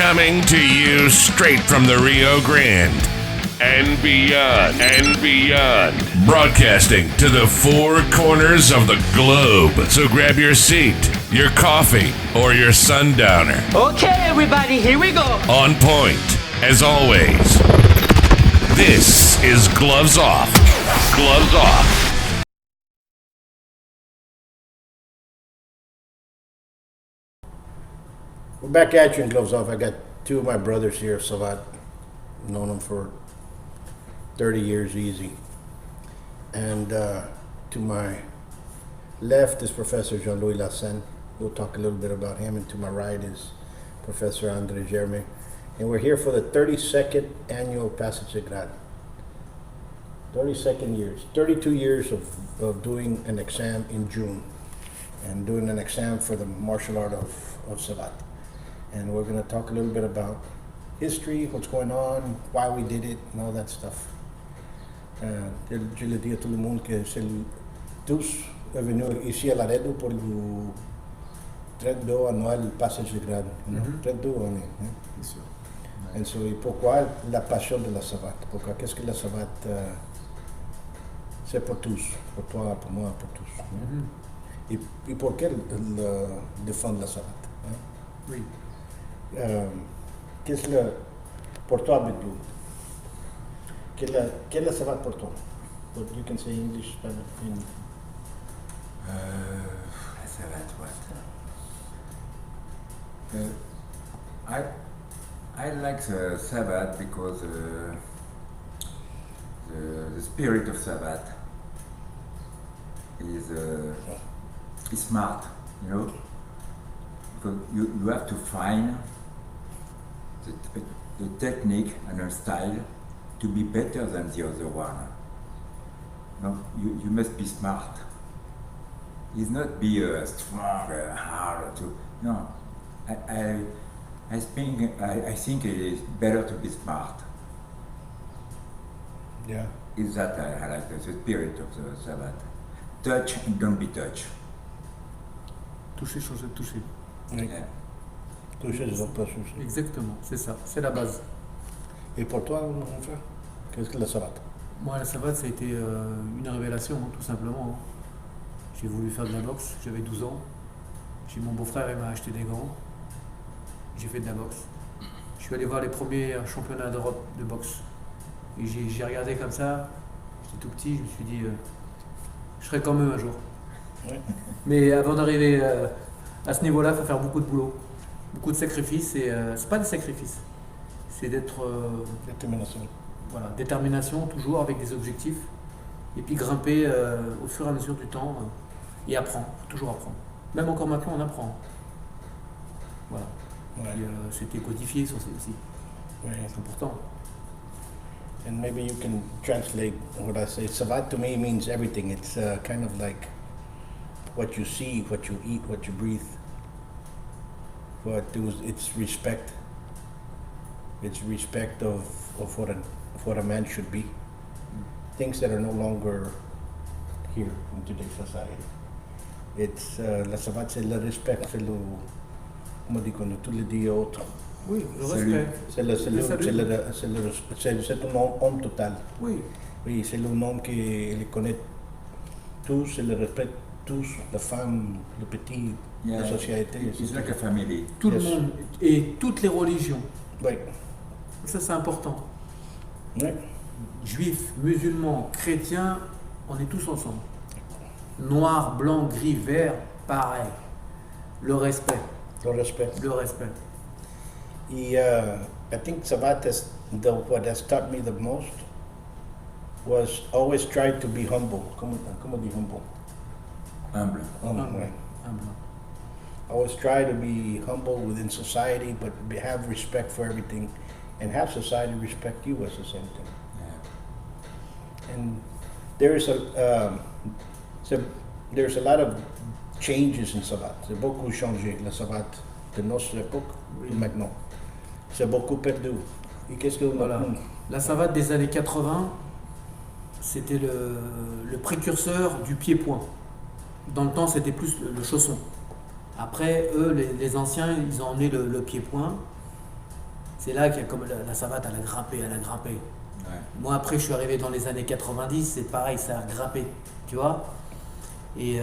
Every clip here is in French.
Coming to you straight from the Rio Grande and beyond. Broadcasting to the four corners of the globe. So grab your seat, your coffee, or your sundowner. Okay, everybody, here we go. On point, as always. This is Gloves Off. Gloves Off. We're back at you in Gloves Off. I got two of my brothers here, Savate. Known them for 30 years easy. And to my left is Professeur Germe and Lahcene. We'll talk a little bit about him. And to my right is Professor Germe. And we're here for the 32nd annual Passage de Grade. 32nd years. 32 years of doing an exam in June. And doing an exam for the martial art of Savate. And we're going to talk a little bit about history, what's going on, why we did it, and all that stuff. Je le dis à tout le monde que c'est tous venus ici à Laredo pour le 32 annuel Passage de Grade. 32 années. Bien sûr. Et so, pourquoi la passion de la savate? Pourquoi? Qu'est-ce que la savate c'est pour tous? Pour toi, pour moi, pour tous. Et pour quel défendre la savate? Hein? Oui. Qu'est-ce que pour toi, Buitron? Quelle est la savate pour toi? But you can say English, Spanish. Savate, what? I like the Savate because the spirit of Savate is smart, you know. Because you have to find the technique and a style to be better than the other one. No, you must be smart. It's not be strong, hard to. No, I think it is better to be smart. Yeah. Is that I like the spirit of the Savate. Touch and don't be touched. Toucher, changer de toucher. Oui. Yeah. Toucher les autres toucher. Exactement, c'est ça, c'est la base. Et pour toi, mon frère, qu'est-ce que la savate? Moi, la savate, ça a été une révélation, hein, tout simplement. J'ai voulu faire de la boxe, j'avais 12 ans. J'ai mon beau-frère, il m'a acheté des gants. J'ai fait de la boxe. Je suis allé voir les premiers championnats d'Europe de boxe. Et j'ai regardé comme ça, j'étais tout petit, je me suis dit, je serai comme eux un jour. Oui. Mais avant d'arriver à ce niveau-là, il faut faire beaucoup de boulot, beaucoup de sacrifices. Et c'est pas des sacrifices, c'est d'être Détermination. voilà, détermination toujours avec des objectifs. Et puis grimper au fur et à mesure du temps et apprendre, faut toujours apprendre. Même encore maintenant, on apprend. Voilà. Ouais. Et c'était codifié sur aussi. Ouais. C'est important. And maybe you can translate what I say. Savate to me means everything. It's kind of like what you see, what you eat, what you breathe. But it's respect. It's respect of what a man should be. Things that are no longer here in today's society. It's la savate, c'est le respect, c'est le, comment dit qu'on tous les dieux autres. Oui, le Salut. respect. C'est un homme total. Oui, Oui, c'est un homme qui les connaît tous, il les respecte tous, la femme, le petit, la société. It's like a family. tout le Yes. monde et toutes les religions. Oui. Ça, c'est important. Oui. Juifs, musulmans, chrétiens, on est tous ensemble. Noir, blanc, gris, vert, pareil. Le respect, Le respect. le respect. I think Savate, what has taught me the most was always try to be humble. Comment dire humble? Humble. Humble. Right. Humble. Always try to be humble within society, but have respect for everything, and have society respect you as the same thing. Yeah. And there's a lot of changes in Savate. C'est beaucoup changé, la Savate de notre époque et maintenant. C'est beaucoup perdu. Et qu'est-ce que Voilà. La savate des années 80, c'était le précurseur du pied-point. Dans le temps, c'était plus le chausson. Après, eux, les anciens, ils ont emmené le pied-point. C'est là qu'il y a comme la savate, elle a grimpé. Ouais. Moi, après, je suis arrivé dans les années 90, c'est pareil, ça a grimpé, tu vois. Et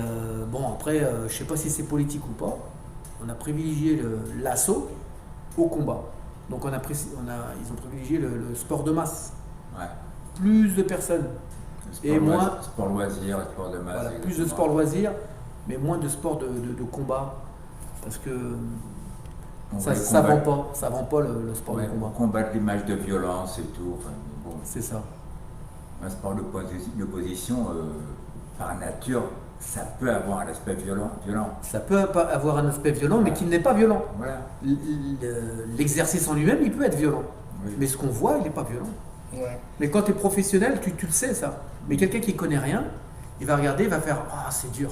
bon, après, je sais pas si c'est politique ou pas, on a privilégié l'assaut au combat. Donc ils ont privilégié le sport de masse. Ouais. Plus de personnes. Et moins. Sport loisir, le sport de masse. Voilà, plus de sport loisir, mais moins de sport de combat. Parce que ça vend pas le sport de combat. Combattre l'image de violence et tout. Enfin, bon. C'est ça. Un sport d'opposition, par nature, ça peut avoir un aspect violent. Ça peut avoir un aspect violent, mais qui n'est pas violent. Voilà. L'exercice en lui-même, il peut être violent. Oui. Mais ce qu'on voit, il n'est pas violent. Ouais. Mais quand tu es professionnel, tu le sais ça. Mais quelqu'un qui connaît rien, il va regarder, il va faire « Ah, c'est dur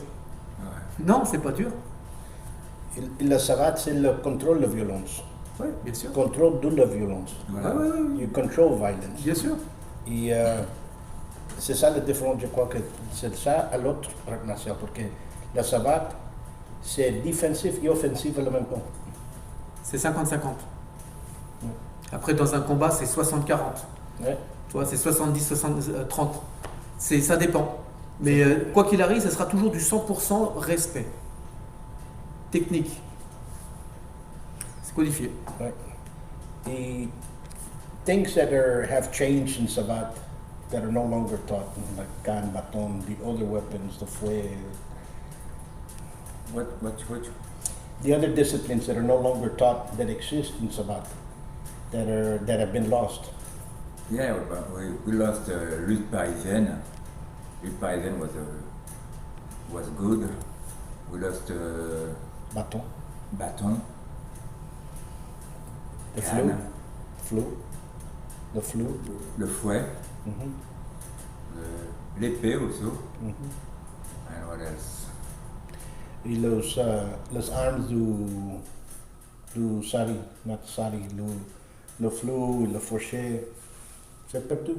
Ouais. ». Non, c'est pas dur. Et la savate, c'est le contrôle de la violence. Oui, bien sûr. Contrôle de la violence. Voilà. Oui. You control violence. Bien sûr. Et c'est ça la différence, je crois que c'est ça à l'autre art martial, parce que la savate, c'est défensif et offensif en même temps. C'est 50-50. Après, dans un combat, c'est 60-40. Ouais. Tu vois, c'est 70-30. Ça dépend. Mais quoi qu'il arrive, ce sera toujours du 100% respect. Technique. C'est codifié. Ouais. Et things that have changed in savate that are no longer taught, like can, baton, the other weapons, the fouet, What? the other disciplines that are no longer taught that exist in savate, that have been lost. Yeah, we lost lutte parisienne. Lutte parisienne was good. We lost Baton, bâton, the canne, the flute. le fouet, Mhm. l'épée also. Mhm. And what else? Et los armes du sari, not sari, le flou, le fourchet, c'est perdu.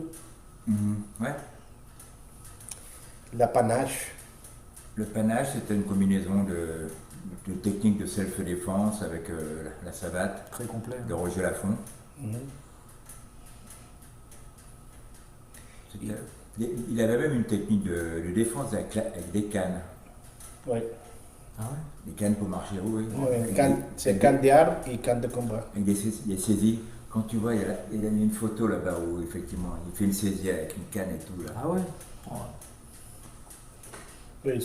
Ouais. La panache, Le panache, c'était une combinaison de techniques de self-défense avec la savate Très complet. de Roger Lafont. mhm. Il avait même une technique de défense avec des cannes. Ouais. Ah ouais. Des cannes pour marcher, oui. Ouais, c'est canne d'armes et canne de combat. Avec des saisies. Quand tu vois, il a mis une photo là-bas où effectivement il fait une saisie avec une canne et tout là. Ah ouais. Oh. Oui,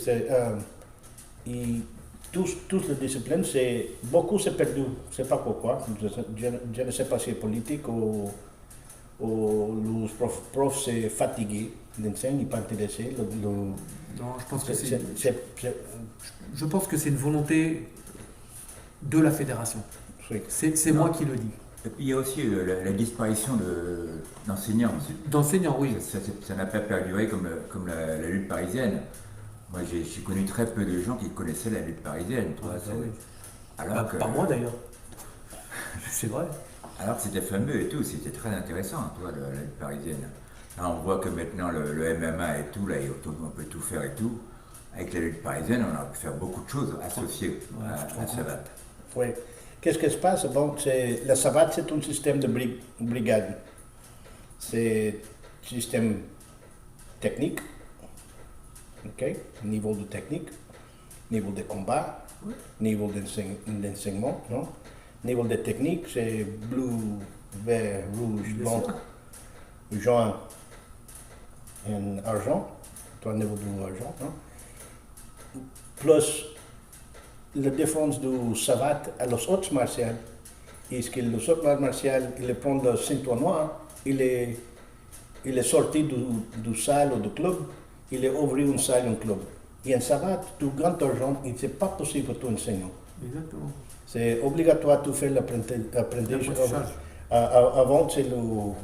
et tous les disciplines, beaucoup c'est perdu. Je ne sais pas pourquoi. Je ne sais pas si c'est politique ou les profs c'est fatigué d'enseigner, ils ne sont pas intéressés. Non, je pense que je pense que c'est une volonté de la fédération. Oui. C'est moi qui le dis. Et puis il y a aussi la disparition d'enseignants. D'enseignants, oui. Ça n'a pas perduré comme la lutte parisienne. Moi j'ai connu très peu de gens qui connaissaient la lutte parisienne. Tu vois, Oui. alors que, Pas moi d'ailleurs. C'est vrai. alors que c'était fameux et tout, c'était très intéressant, tu vois, la lutte parisienne. Là, on voit que maintenant le MMA et tout, là, on peut tout faire et tout. Avec la lutte parisienne, on a pu faire beaucoup de choses associées à la savate. Oui. Qu'est-ce qui se passe? Bon, la savate, c'est un système de brigade. C'est un système technique, ok? Niveau de technique, niveau de combat, niveau d'enseignement, non? Niveau de technique, c'est bleu, vert, rouge, blanc, jaune et argent. Toi, niveau de argent, non? Plus la différence du savate à les autres martiales, est que les autres arts martiaux, ils prennent le ceinture noire, il est sorti du salle ou du club, il est ouvert une salle, un club. Et en savate, du grand argent, il n'est pas possible que tu enseignes. Exactement. C'est obligatoire de faire l'apprentissage. Avant, c'est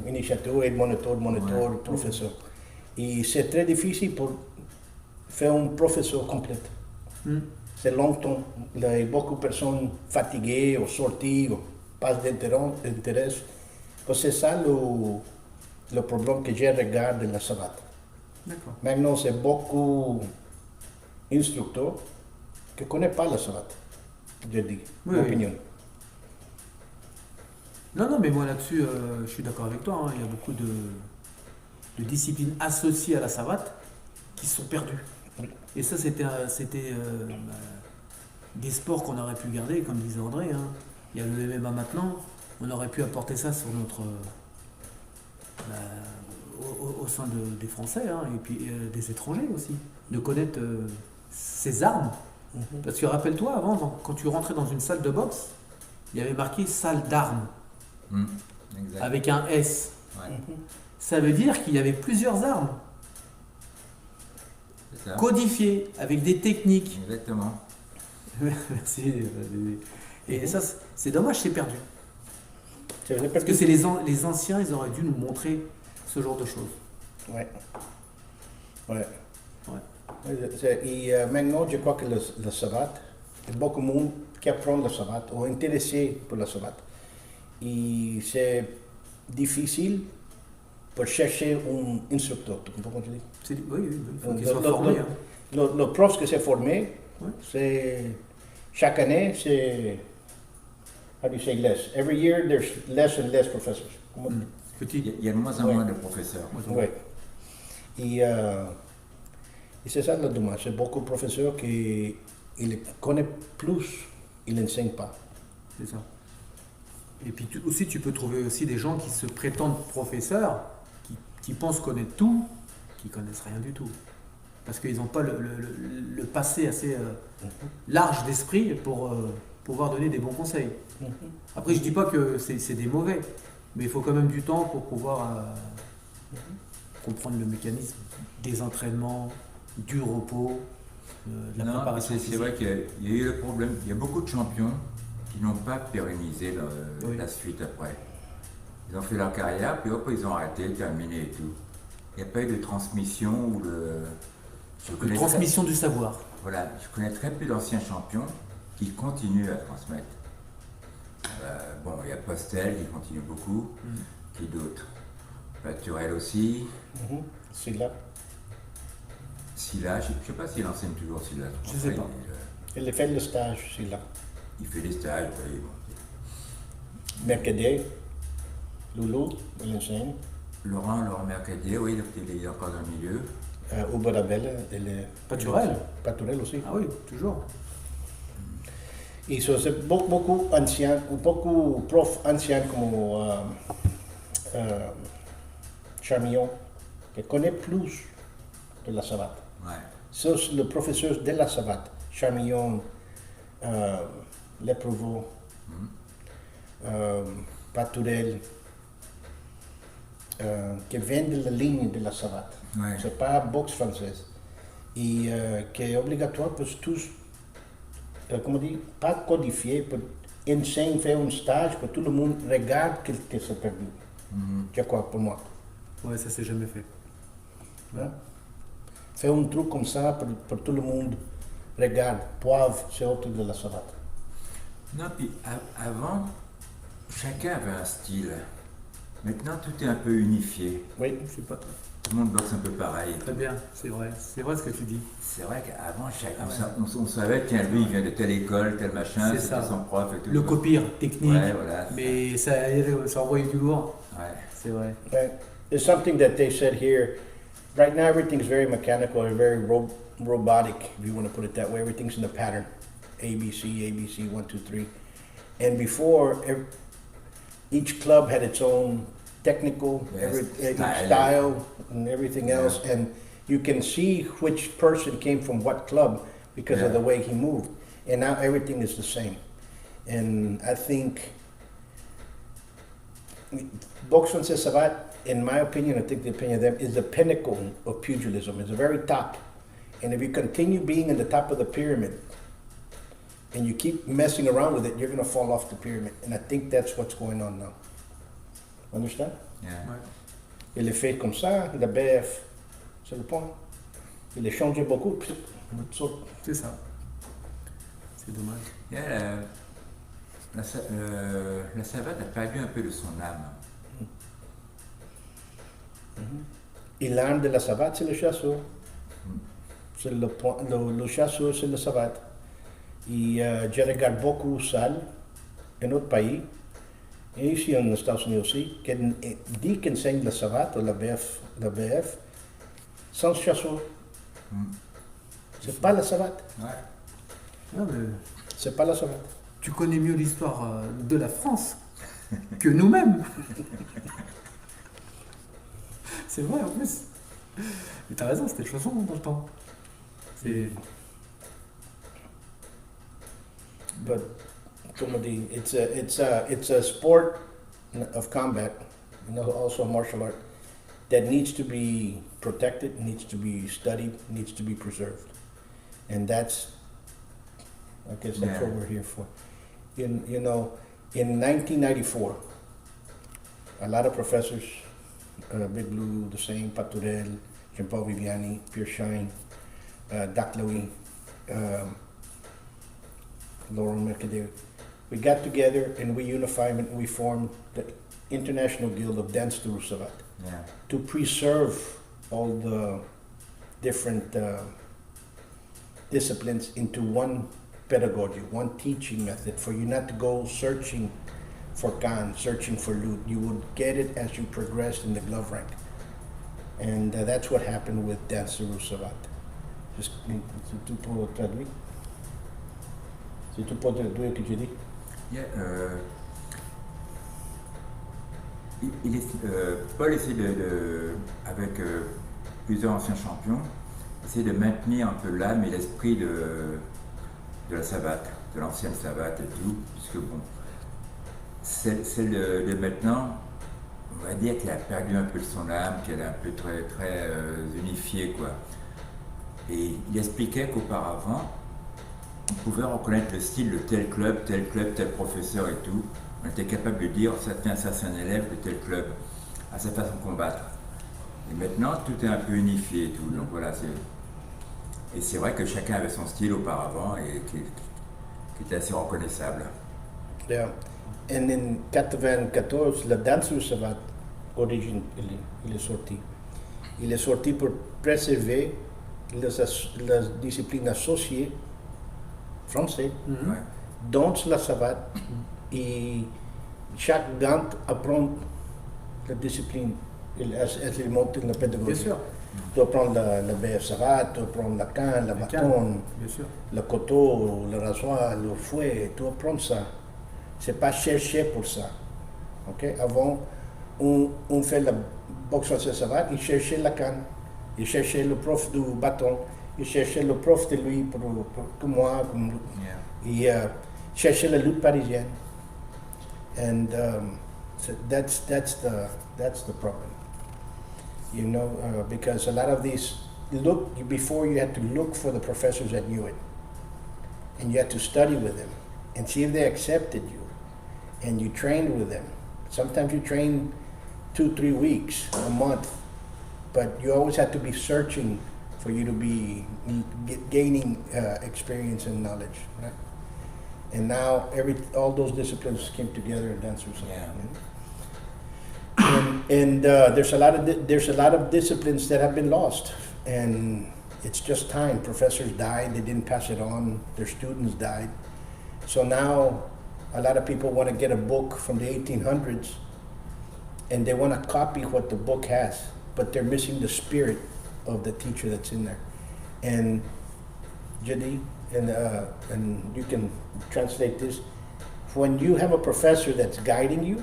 l'initiateur et moniteur, professeur. Et c'est très difficile pour faire un professeur complet. C'est longtemps. Il y a beaucoup de personnes fatiguées ou sorties, ou pas d'intérêt. C'est ça le problème que je regarde dans la savate. D'accord. Maintenant, c'est beaucoup d'instructeurs qui ne connaissent pas la savate, je dis, Oui, opinion. Non, mais moi là-dessus, je suis d'accord avec toi. Hein. Il y a beaucoup de disciplines associées à la savate qui sont perdues. Et ça, c'était des sports qu'on aurait pu garder, comme disait André. Hein. Il y a le MMA maintenant. On aurait pu apporter ça sur notre au sein des Français, hein, et puis des étrangers aussi, de connaître ces armes. Parce que rappelle-toi, avant, quand tu rentrais dans une salle de boxe, il y avait marqué salle d'armes, avec un S. Ouais. Ça veut dire qu'il y avait plusieurs armes, C'est ça. codifiées, avec des techniques. Exactement. Merci. Et ça, c'est dommage, c'est perdu. C'est vrai, Parce que c'est les anciens, ils auraient dû nous montrer ce genre de choses. Ouais. Ouais. Ouais. Et maintenant, je crois que le savate, il y a beaucoup de monde qui apprend le savate ou est intéressé pour le savate. Et c'est difficile pour chercher un instructeur. Tu comprends ce que je dis? Oui, il faut qu'ils soient formés. Hein. Le prof qui s'est formé, Ouais. c'est chaque année, c'est how do you say less? Every year there's less and less professors. Comment- Petit. Il y a de moins en Ouais. moins de professeurs. Ouais. Et c'est ça le dommage. C'est beaucoup de professeurs qui ils connaissent plus, ils n'enseignent pas. C'est ça. Et puis aussi, tu peux trouver aussi des gens qui se prétendent professeurs, qui pensent connaître tout, qui connaissent rien du tout. Parce qu'ils n'ont pas le passé assez large d'esprit pour pouvoir donner des bons conseils. Après, je dis pas que c'est des mauvais, mais il faut quand même du temps pour pouvoir comprendre le mécanisme des entraînements, du repos, de la Non, préparation c'est physique. vrai qu'il y a eu le problème. Il y a beaucoup de champions qui n'ont pas pérennisé Oui. la suite après. Ils ont fait leur carrière, puis hop, ils ont arrêté, terminé et tout. Il n'y a pas eu de transmission ou de... Transmission du savoir. Voilà, je connais très peu d'anciens champions qui continuent à transmettre. Bon, il y a Postel qui continue beaucoup, qui d'autres. Paturel aussi, C'est là. Silla, je ne sais pas s'il enseigne toujours Silla. Je sais pas. Il fait le stage, c'est là. Il fait des stages, oui, bon. Mercadet, Loulou, il enseigne. Laurent Mercadier, oui, il est encore dans le milieu. Oberabella, il est... Paturel. Paturel aussi. Ah oui, toujours. Et ça, c'est beaucoup anciens, beaucoup profs anciens comme Charmillon, qui connaissent plus de la savate. Ouais. C'est le professeur de la savate, Charmillon, Leprovo, Paturel, qui viennent de la ligne de la savate. Ouais. C'est pas boxe française. Et qui est obligatoire pour tous, comment dire, pas codifié, pour enseigner, faire un stage, pour tout le monde regarde que c'est perdu. Je crois, pour moi. Ouais, ça s'est jamais fait. Hein? Faire un truc comme ça pour tout le monde. Regarde, poivre, c'est autre de la savate. Non, puis avant, chacun avait un style. Maintenant, tout est un peu unifié. Oui, Je sais pas. Tout le monde boxe un peu pareil. Très bien, c'est vrai ce que tu dis. C'est vrai qu'avant, on savait, tiens, lui, il vient de telle école, tel machin, C'est c'était ça. son prof et tout. Le copire, technique, Ouais, voilà. mais ça envoyait du lourd, Ouais. c'est vrai. right. There's something that they said here. Right now, everything's very mechanical and very robotic, if you want to put it that way. Everything's in the pattern. ABC, 1, 2, 3. And before, each club had its own technical Yes, style and everything else, and you can see which person came from what club because of the way he moved. And now everything is the same. And I think boxe français savate, in my opinion, I think the opinion of them, is the pinnacle of pugilism. It's the very top. And if you continue being in the top of the pyramid and you keep messing around with it, you're going to fall off the pyramid. And I think that's what's going on now. Understand? Yeah. Il est fait comme ça, la BF, c'est le point. Il a changé beaucoup. C'est ça. C'est dommage. Yeah, la savate a perdu un peu de son âme. Et l'arme de la savate, c'est le chasseur. C'est le point, le chasseur, c'est le savate. Et je regarde beaucoup ça, en autre pays. Et ici, aux États-Unis aussi, dit qu'on enseigne la savate ou la BF sans chasseur. C'est pas la savate. Ouais. Ah, mais C'est pas la savate. tu connais mieux l'histoire de la France que nous-mêmes. C'est vrai en plus. Mais t'as raison, c'était le chausson dans le temps. C'est... But comme on dit, it's a sport of combat, also a martial art that needs to be protected, needs to be studied, needs to be preserved, and that's, I guess that's what we're here for. In 1994, a lot of professors, Big Blue, the same, Paturel, Jean-Paul Viviani, Pierre Shine, Doc Louis, Laurel Mercader, we got together and we unified and we formed the International Guild of Dance to Savate to preserve all the different disciplines into one pedagogy, one teaching method, for you not to go searching for can, searching for lute. You would get it as you progressed in the glove rank. And that's what happened with Dance to Savate. Just, si tu peux traduire? Si tu peux traduire ce que j'ai dit? Yeah, Paul essaie avec plusieurs anciens champions, essaie de maintenir un peu l'âme et l'esprit de la savate, de l'ancienne savate et tout, puisque bon, celle de maintenant, on va dire qu'elle a perdu un peu de son âme, qu'elle est un peu très unifiée, quoi. Et il expliquait qu'auparavant, on pouvait reconnaître le style de tel club, tel professeur et tout. On était capable de dire, ça c'est un élève de tel club, à sa façon de combattre. Et maintenant, tout est un peu unifié et tout. Donc voilà, et c'est vrai que chacun avait son style auparavant et qui était assez reconnaissable. Yeah. And in 94, le danseur savate, origine, il est sorti. Il est sorti pour préserver les disciplines associées français, dont la savate, et chaque dent apprend la discipline, elle monte dans la pédagogie. Bien sûr. Tu apprends la BF savate, tu apprends la canne, la bâton, le couteau, le rasoir, le fouet, tu apprends ça. C'est pas chercher pour ça. Okay? Avant, on fait la boxe française savate, il cherchait la canne, il cherchait le prof du bâton, il cherchait le prof de lui comme moi, il cherchait la lutte parisienne. And so that's the problem, you know, because a lot of these before you had to look for the professors that knew it, and you had to study with them and see if they accepted you, and you trained with them. Sometimes you train 2-3 weeks, a month, but you always had to be searching for you to be gaining experience and knowledge, right? And now all those disciplines came together in dancers. And there's a lot of disciplines that have been lost, and it's just time. Professors died; they didn't pass it on. Their students died, so now a lot of people want to get a book from the 1800s, and they want to copy what the book has, but they're missing the spirit of the teacher that's in there. And Jadi, and you can translate this, when you have a professor that's guiding you,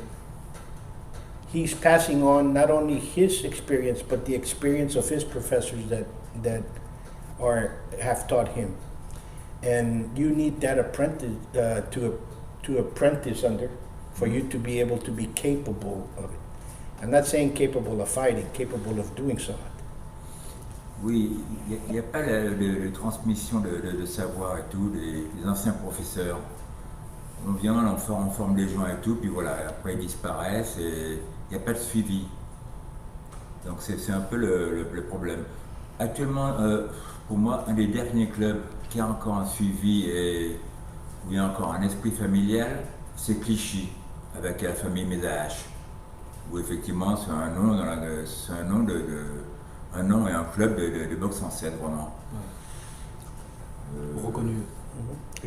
he's passing on not only his experience, but the experience of his professors that have taught him. And you need that apprentice to apprentice under for you to be able to be capable of it. I'm not saying capable of fighting, capable of doing so. Oui, il n'y a pas de transmission de savoir et tout, des anciens professeurs. On vient, on forme des gens et tout, puis voilà, après ils disparaissent et il n'y a pas de suivi. Donc c'est un peu le problème. Actuellement, pour moi, un des derniers clubs qui a encore un suivi et où il y a encore un esprit familial, c'est Clichy, avec la famille Médache, où effectivement c'est un nom et un club de boxe en scène, vraiment. Reconnu.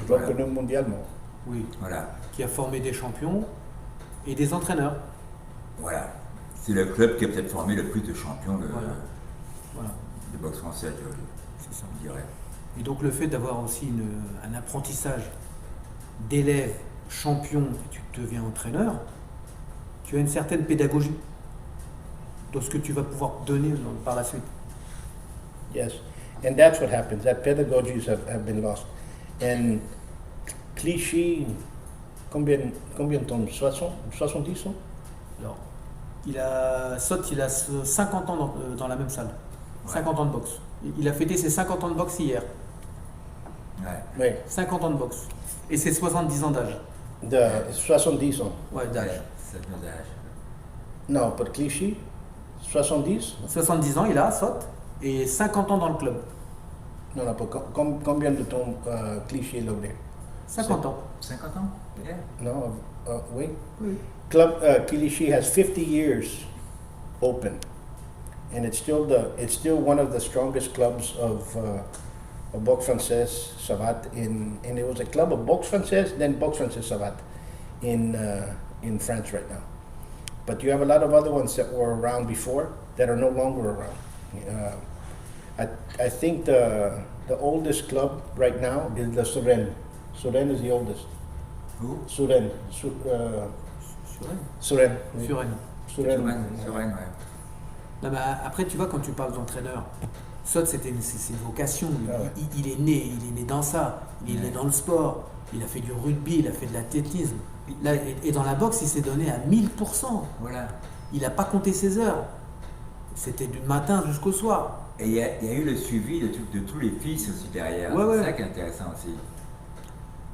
Reconnu mondialement. Oui. Voilà. Qui a formé des champions Et des entraîneurs. Voilà. C'est le club qui a peut-être formé le plus de champions Voilà. de boxe française, C'est ça. je dirais. Et donc le fait d'avoir aussi un apprentissage d'élève champion et tu deviens entraîneur, tu as une certaine pédagogie dans ce que tu vas pouvoir donner par la suite. Yes, and that's what happens. That pedagogies have been lost. And Clichy, combien de temps? 70 ans? Alors, il a 50 ans dans la même salle. Ouais. 50 ans de boxe. Il a fêté ses 50 ans de boxe hier. Ouais. Oui, 50 ans de boxe. Et ses 70 ans d'âge. de 70 ans. Ouais, d'âge. Ouais, c'est bien d'âge. Non, pour Clichy, 70? 70 ans, il a, saute. Et 50 ans dans le club. Non, non, combien de temps Clichy est là? 50 ans. 50 ans? Yeah. No, oui. Oui. Club Clichy has 50 years open, and it's still one of the strongest clubs of boxe française Savate and it was a club of boxe française, then boxe française Savate in France right now. But you have a lot of other ones that were around before that are no longer around. I think the oldest club right now is the Suren. Suren is the oldest. Où? Suren. Suren. Suren. Suren. Sereine, ouais. Non, mais après, tu vois, quand tu parles d'entraîneur, Sot, c'est une vocation. Ah ouais. Il est né dans ça. Il est né dans le sport. Il a fait du rugby, il a fait de l'athlétisme. Là, et dans la boxe, il s'est donné à 1000%. Voilà. Il n'a pas compté ses heures. C'était du matin jusqu'au soir. Et il y a eu le suivi de tous les fils aussi derrière. Ouais, c'est ouais. ça qui est intéressant aussi.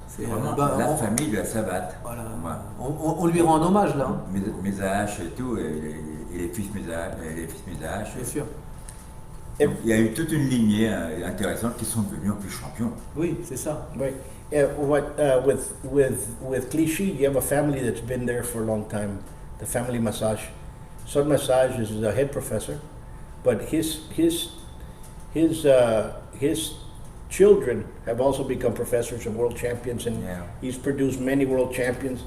C'est Et, vraiment la famille de la Savate. Voilà. Moi. On lui rend hommage là. Hein. Mes AH et tout, et les fils mes AH. Bien sûr. Il y a eu toute une lignée intéressante qui sont devenus en plus champions. Oui, c'est ça. Right. With Clichy, you have a family that's been there for a long time. The family massage. Son Massage is the head professor, but his children have also become professors and world champions, and Yeah. he's produced many world champions,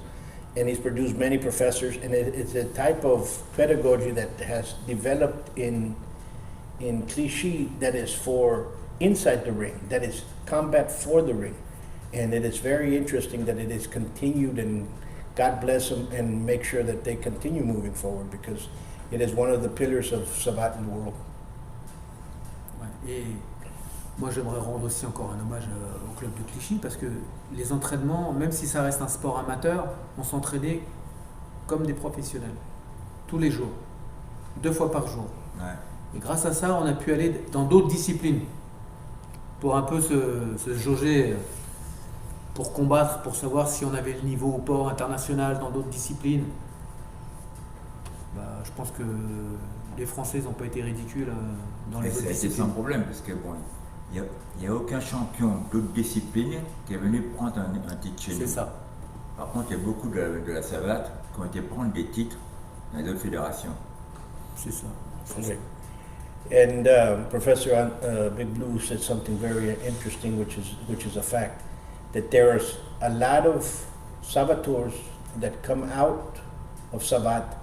and he's produced many professors, and it's a type of pedagogy that has developed in Clichy that is for inside the ring, that is combat for the ring, and it is very interesting that it is continued, and God bless them and make sure that they continue moving forward because it is one of the pillars of Savate in the world. Ouais. Et moi, j'aimerais rendre aussi encore un hommage au club de Clichy parce que les entraînements, même si ça reste un sport amateur, on s'entraînait comme des professionnels, tous les jours, 2 fois par jour. Ouais. Et grâce à ça, on a pu aller dans d'autres disciplines pour un peu se jauger, pour combattre, pour savoir si on avait le niveau ou pas international dans d'autres disciplines. Bah, je pense que les Français n'ont pas été ridicules dans les Et autres ça a été disciplines. sans problème, parce que bon, il n'y a aucun champion d'autres disciplines qui est venu prendre un titre chez nous. C'est ça. Par contre, il y a beaucoup de la Savate qui ont été prendre des titres dans les autres fédérations. C'est ça. Okay. And Professor Big Blue said something very interesting, which is a fact, that there's a lot of saboteurs that come out of Savate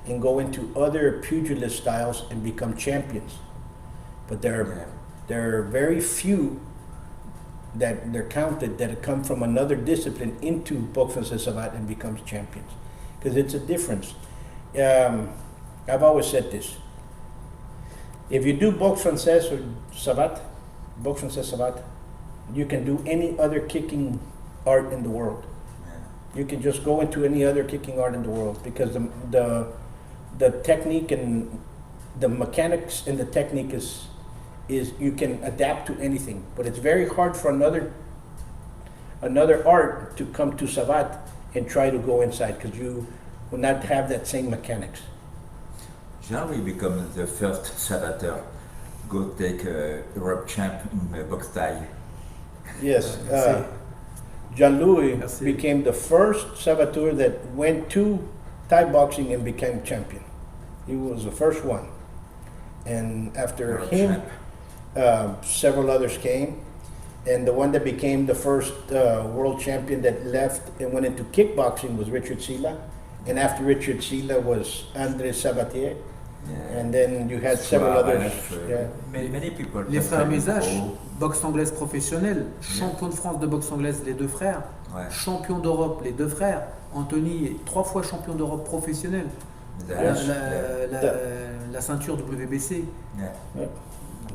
and go into other pugilist styles and become champions. But there are very few that they're counted that come from another discipline into boxe française Savate and becomes champions. Because it's a difference. I've always said this. If you do boxe française or Savate, boxe française Savate, you can do any other kicking art in the world. You can just go into any other kicking art in the world because the technique and the mechanics and the technique is you can adapt to anything. But it's very hard for another art to come to Savate and try to go inside because you will not have that same mechanics. Jean-Louis become the first Savateur go take Europe champ in box Thai. Yes, Jean-Louis Merci. became the first saboteur that went to Thai boxing and became champion. He was the first one. And after Europe him, champ. several others came. And the one that became the first world champion that left and went into kickboxing was Richard Sila. And after Richard Silla was André Sabatier. Yeah. And then you had several others. Yeah. Many people. Les frères Mézage, Oh, boxe anglaise professionnelle, champion de France de boxe anglaise, les deux frères, ouais. champion d'Europe, les deux frères. Anthony est 3 fois champion d'Europe professionnel. La ceinture WBC. Yeah.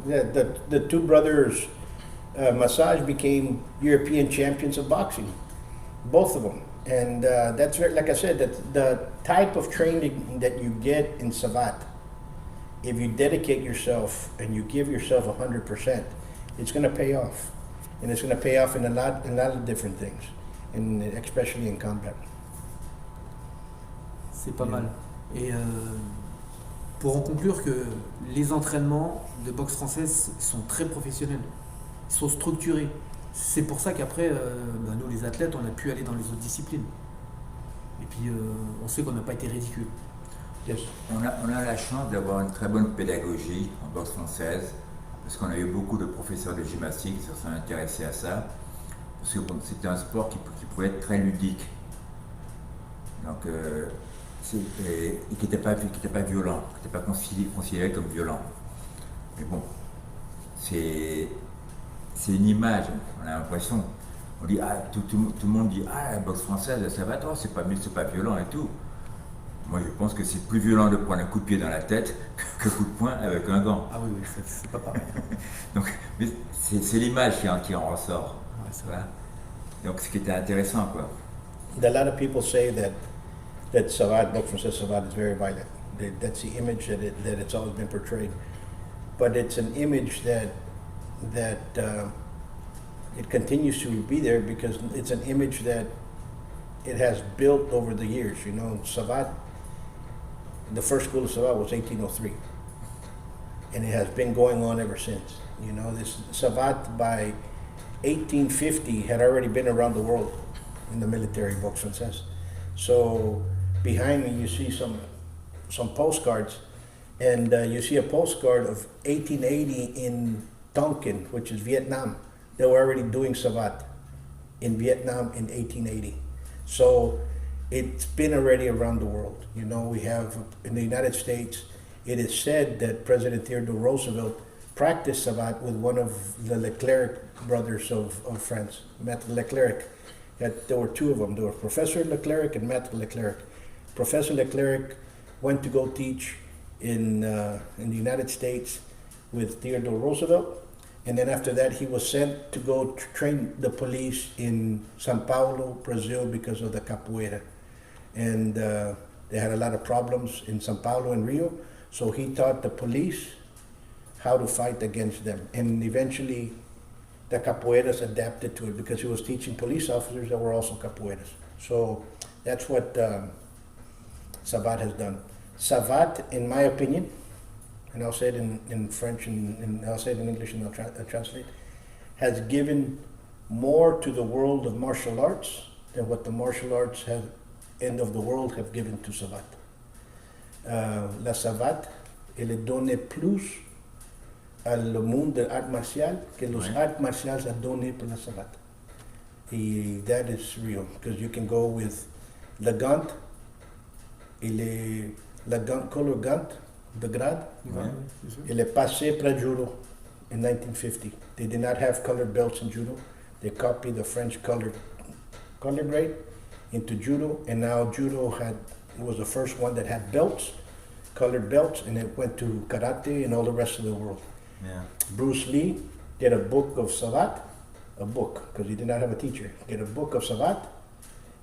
Yeah, the two brothers, Massage, became European champions of boxing, both of them. And that's very, like I said, that the type of training that you get in Savate, if you dedicate yourself and you give yourself 100%, it's going to pay off, and it's going to pay off in a lot of different things, and especially in combat. C'est pas mal. Et pour en conclure que les entraînements de boxe française sont très professionnels, ils sont structurés. C'est pour ça qu'après, nous les athlètes, on a pu aller dans les autres disciplines. Et puis on sait qu'on n'a pas été ridicule. Yes. On a la chance d'avoir une très bonne pédagogie en boxe française, parce qu'on a eu beaucoup de professeurs de gymnastique qui se sont intéressés à ça, parce que bon, c'était un sport qui pouvait être très ludique, donc, et qui n'était pas violent, qui n'était pas considéré comme violent. Mais bon, c'est une image, on a l'impression, on dit, tout le monde dit, la boxe française, ça va, c'est pas violent et tout. Moi, je pense que c'est plus violent de prendre un coup de pied dans la tête que coup de poing avec un gant. Ah oui, c'est pas pareil. Donc, mais c'est l'image qui en ressort. Ouais, c'est Voilà. Donc, ce qui était intéressant, quoi. A lot of people say that Savate, book from Savate, is very violent. That's the image that it's always been portrayed. But it's an image that it continues to be there because it's an image that it has built over the years. You know, Savate, the first school of Savate was 1803, and it has been going on ever since. You know, this Savate by 1850 had already been around the world in the military, boxe française. So behind me you see some postcards, and you see a postcard of 1880 in Tonkin, which is Vietnam. They were already doing Savate in Vietnam in 1880. So it's been already around the world. You know, we have in the United States, it is said that President Theodore Roosevelt practiced Savate with one of the Leclerc brothers of France, Maître Leclerc. There were two of them. There were Professor Leclerc and Maître Leclerc. Professor Leclerc went to go teach in the United States with Theodore Roosevelt. And then after that, he was sent to go train the police in São Paulo, Brazil, because of the capoeira. And they had a lot of problems in São Paulo and Rio. So he taught the police how to fight against them. And eventually, the capoeiras adapted to it because he was teaching police officers that were also capoeiras. So that's what Savate has done. Savate, in my opinion, and I'll say it in French and I'll say it in English and I'll translate, has given more to the world of martial arts than what the martial arts have end of the world have given to Savate. La Savate, elle donne plus al monde de art martial que los art martials a donné pour la Savate. That is real, because you can go with the gant, la gant, color gant, the grade, il est passé pour judo in 1950. They did not have colored belts in judo. They copied the French color grade into judo, and now judo was the first one that had belts, colored belts, and it went to karate and all the rest of the world. Yeah. Bruce Lee did a book of Savate, because he did not have a teacher. He did a book of Savate,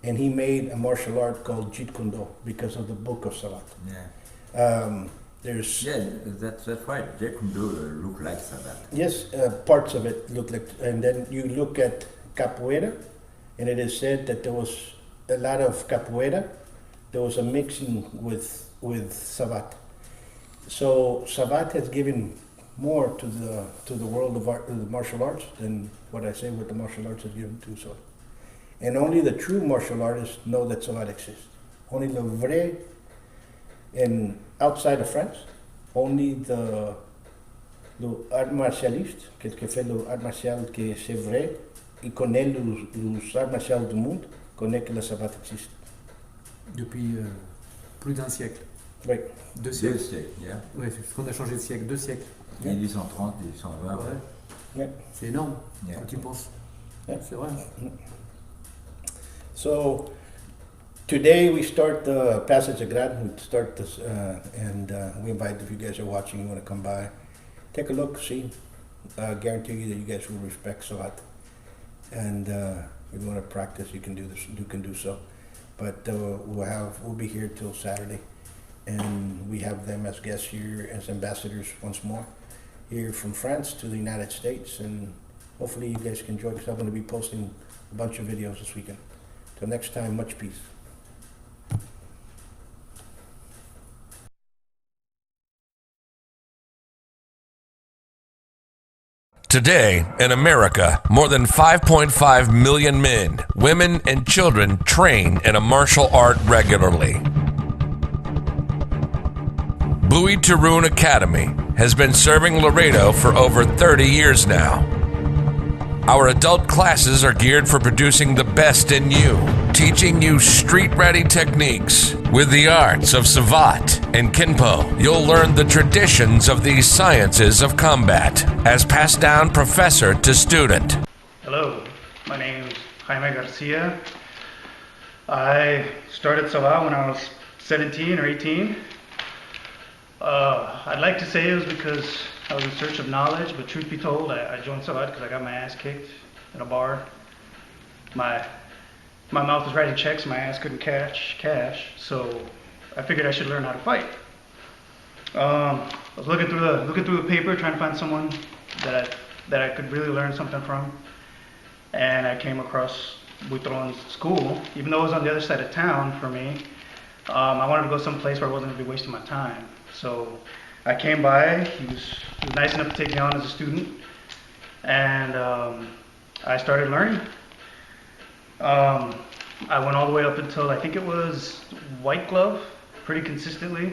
and he made a martial art called Jeet Kune Do because of the book of Savate. Yeah. That's right. Jeet Kune Do look like Savate. Yes, parts of it look like, and then you look at capoeira, and it is said that there was a lot of capoeira. There was a mixing with Savate. So Savate has given more to the world of art, the martial arts, than what the martial arts has given to Savate. And only the true martial artists know that Savate exists. Only the vrai, and outside of France, only the art martialiste, qui fait le art martial que c'est vrai, il connaît les arts martiaux du monde, connaît que la Savate existe. depuis plus d'un siècle. Oui. 2 Deux siècles. siècles, yeah. Ouais, c'est ce qu'on a changé de siècle, 2 siècles. 1830, 1820. Ouais. Yeah. C'est énorme Yeah. quand tu y penses. Yeah. C'est vrai. So today we start the Passage of God. We start this, and we invite, if you guys are watching, you want to come by, take a look, see. Guarantee you that you guys will respect Savate. And if you want to practice, you can do this. You can do so. But we'll be here till Saturday, and we have them as guests here as ambassadors once more, here from France to the United States, and hopefully you guys can join, because I'm going to be posting a bunch of videos this weekend. Till next time, much peace. Today, in America, more than 5.5 million men, women, and children train in a martial art regularly. Buitron Academy has been serving Laredo for over 30 years now. Our adult classes are geared for producing the best in you, teaching you street-ready techniques. With the arts of Savate and Kenpo, you'll learn the traditions of these sciences of combat, as passed down professor to student. Hello, my name is Jaime Garcia. I started Savate when I was 17 or 18. I'd like to say it was because I was in search of knowledge, but truth be told, I joined Savate because I got my ass kicked in a bar. My mouth was writing checks, my ass couldn't cash cash, so I figured I should learn how to fight. I was looking through the paper, trying to find someone that I could really learn something from, and I came across Buitron's school. Even though it was on the other side of town for me, I wanted to go someplace where I wasn't going to be wasting my time. So I came by. He was nice enough to take me on as a student, and I started learning. I went all the way up until I think it was white glove, pretty consistently.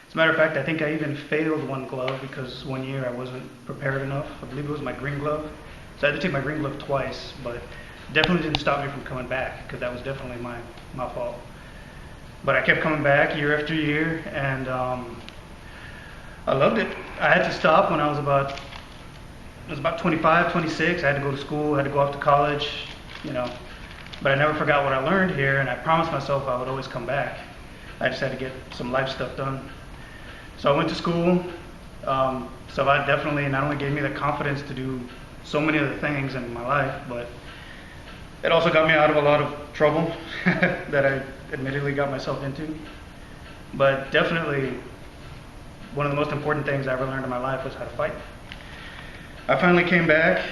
As a matter of fact, I think I even failed one glove because one year I wasn't prepared enough. I believe it was my green glove. So I had to take my green glove twice, but definitely didn't stop me from coming back, because that was definitely my fault. But I kept coming back year after year, and I loved it. I had to stop when I was about 25, 26. I had to go to school, I had to go off to college, but I never forgot what I learned here, and I promised myself I would always come back. I just had to get some life stuff done. So I went to school. Savate definitely not only gave me the confidence to do so many other things in my life, but it also got me out of a lot of trouble that I admittedly got myself into. But definitely one of the most important things I ever learned in my life was how to fight. I finally came back.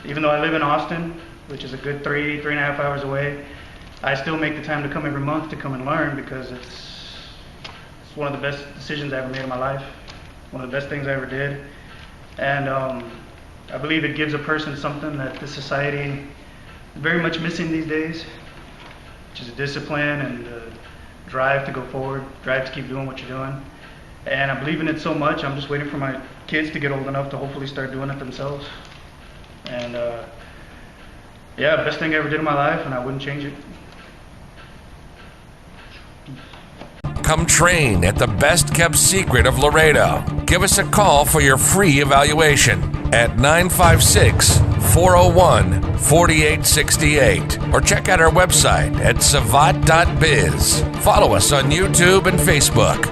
Even though I live in Austin, which is a good 3.5 hours away, I still make the time to come every month to come and learn, because it's one of the best decisions I ever made in my life, one of the best things I ever did. And I believe it gives a person something that the society is very much missing these days, which is a discipline and a drive to go forward, drive to keep doing what you're doing. And I believe in it so much, I'm just waiting for my kids to get old enough to hopefully start doing it themselves. And yeah, best thing I ever did in my life, and I wouldn't change it. Come train at the best kept secret of Laredo. Give us a call for your free evaluation at 956-401-4868, or check out our website at savate.biz. Follow us on YouTube and Facebook.